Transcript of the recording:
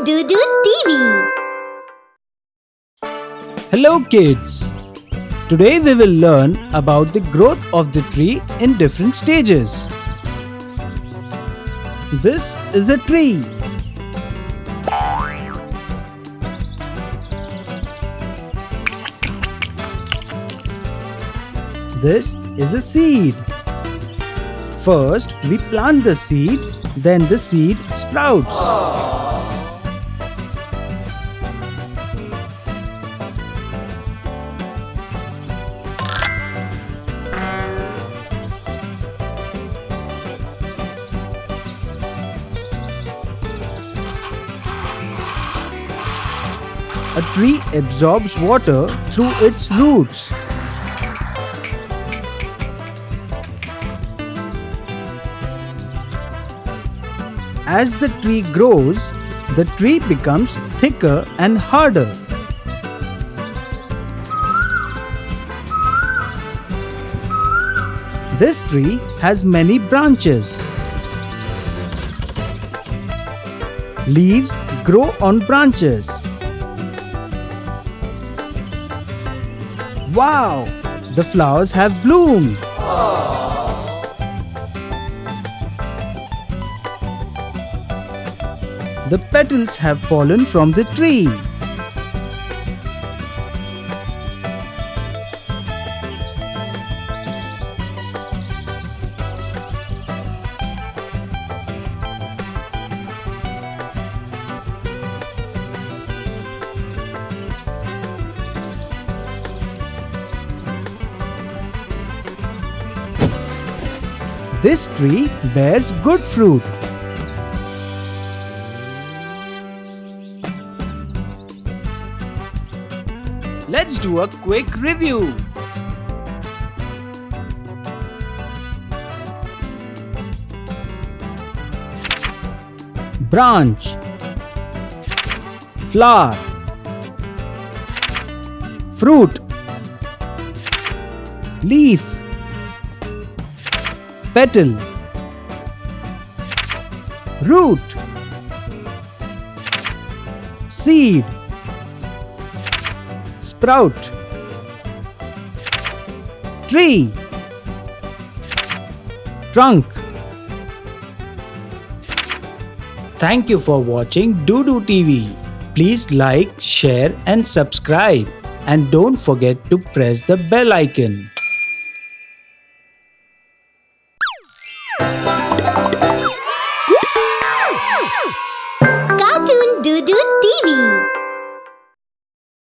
Doodoo TV. Hello kids! Today we will learn about the growth of the tree in different stages. This is a tree. This is a seed. First, we plant the seed, then the seed sprouts. A tree absorbs water through its roots. As the tree grows, the tree becomes thicker and harder. This tree has many branches. Leaves grow on branches. Wow! The flowers have bloomed. The petals have fallen from the tree. This tree bears good fruit. Let's do a quick review. Branch, flower, fruit, leaf, petal, root, seed, sprout, tree, trunk. Thank you for watching Doodoo TV. Please like, share and subscribe. And don't forget to press the bell icon. Cartoon Doodoo